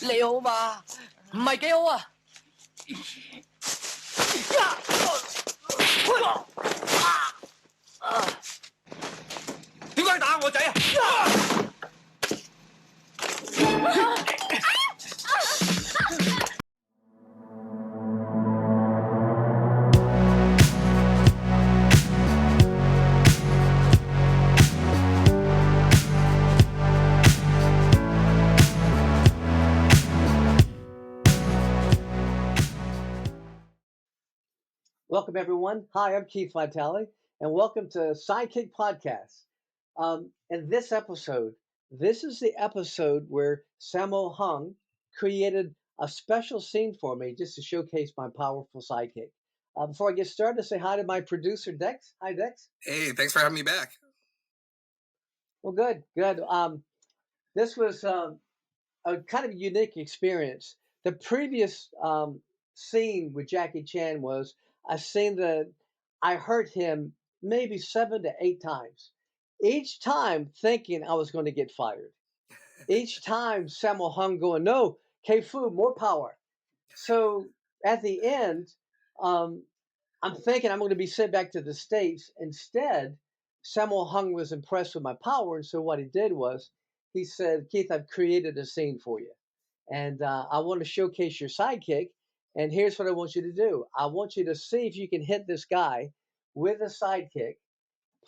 你好嘛？唔係幾好啊！點解打我仔啊？Welcome, everyone. Hi, I'm Keith Vitale, and welcome to Sidekick Podcast. In this episode, this is the episode where Sammo Hung created a special scene for me just to showcase my powerful sidekick. Before I get started, say hi to my producer, Dex. Hi, Dex. Hey, thanks for having me back. Well, good. This was a kind of unique experience. The previous scene with Jackie Chan was a scene that I heard him maybe 7 to 8 times. Each time thinking I was going to get fired. Each time Sammo Hung going, no, K-Fu, more power. So at the end, um, I'm thinking I'm going to be sent back to the States. Instead, Sammo Hung was impressed with my power. And so what he did was he said, Keith, I've created a scene for you. And I want to showcase your sidekick. And here's what I want you to do. I want you to see if you can hit this guy with a sidekick,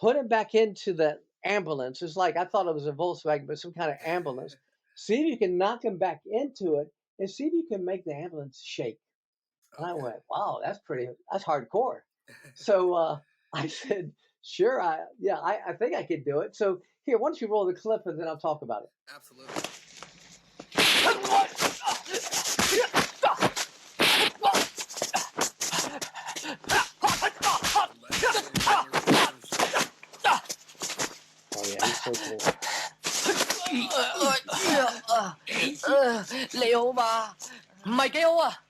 put him back into the ambulance. It's like I thought it was a Volkswagen, but some kind of ambulance. See if you can knock him back into it and see if you can make the ambulance shake. And I went, wow, that's hardcore. So I said, sure, I think I could do it. So here, why don't you roll the clip and then I'll talk about it. Absolutely. Oh yeah, he's so cool. 你好嘛？唔係幾好啊！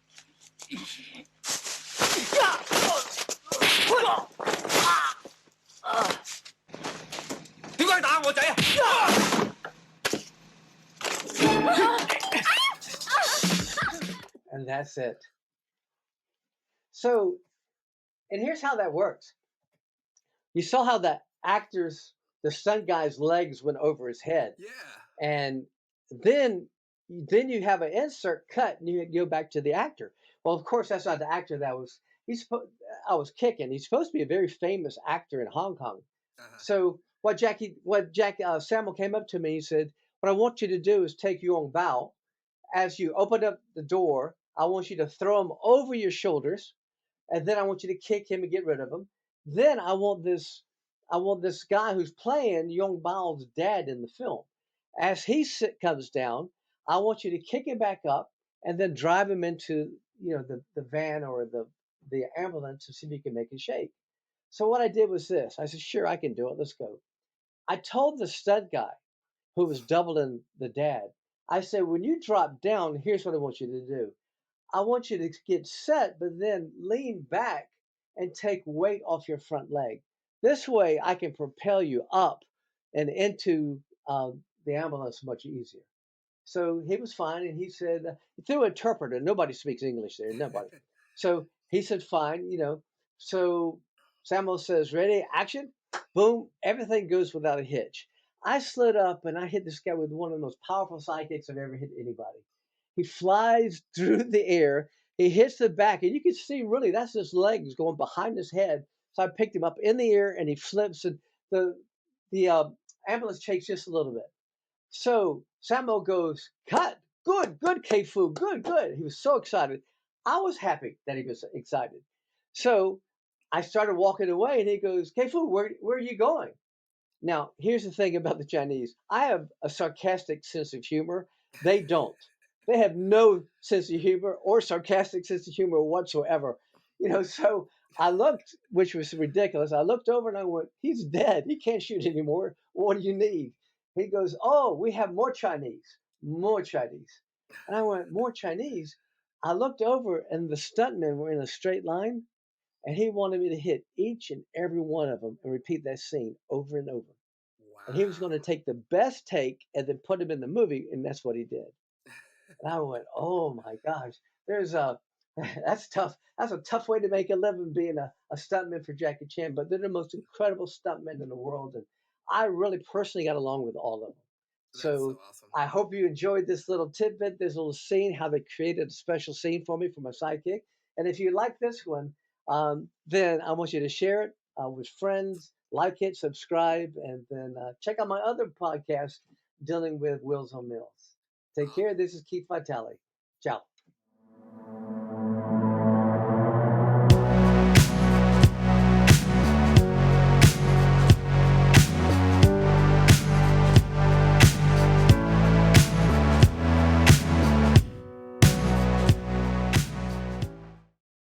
點解打我仔啊？ And that's it. So, and here's how that works. You saw how the stunt guy's legs went over his head. Yeah. And then you have an insert cut and you go back to the actor. Well, of course, that's not the actor I was kicking. He's supposed to be a very famous actor in Hong Kong. Uh-huh. So Samuel came up to me, he said, what I want you to do is take Yong Bao. As you open up the door, I want you to throw him over your shoulders, and then I want you to kick him and get rid of him. Then I want this guy who's playing Yong Bao's dad in the film. As he comes down, I want you to kick him back up and then drive him into the van or the ambulance to see if you can make it shake. So what I did was this. I said, sure, I can do it. Let's go. I told the stunt guy who was doubling the dad, I said, when you drop down, here's what I want you to do. I want you to get set, but then lean back and take weight off your front leg. This way, I can propel you up and into the ambulance much easier. So he was fine, and he said, through interpreter, nobody speaks English there, nobody. So he said, fine, So Samuel says, ready, action, boom, everything goes without a hitch. I slid up and I hit this guy with one of the most powerful sidekicks I've ever hit anybody. He flies through the air. He hits the back, and you can see really that's his legs going behind his head. So I picked him up in the air, and he flips, and the ambulance shakes just a little bit. So Samuel goes, cut, good, K-Fu, good. He was so excited. I was happy that he was excited. So I started walking away, and he goes, K-Fu, where are you going? Now, here's the thing about the Chinese. I have a sarcastic sense of humor. They don't. They have no sense of humor or sarcastic sense of humor whatsoever. So I looked, which was ridiculous. I looked over and I went, he's dead. He can't shoot anymore. What do you need? He goes, oh, we have more Chinese. And I went, more Chinese? I looked over and the stuntmen were in a straight line. And he wanted me to hit each and every one of them and repeat that scene over and over. Wow. and he was going to take the best take and then put him in the movie, and that's what he did. And I went, oh my gosh, there's a that's tough. That's a tough way to make a living being a stuntman for Jackie Chan. But they're the most incredible stuntmen in the world, and I really personally got along with all of them. That's so So awesome. I hope you enjoyed this little tidbit, this little scene, how they created a special scene for me for my sidekick. And if you like this one, then I want you to share it with friends, like it, subscribe, and then check out my other podcast dealing with Wheels on Mills. Take care. This is Keith Vitale. Ciao.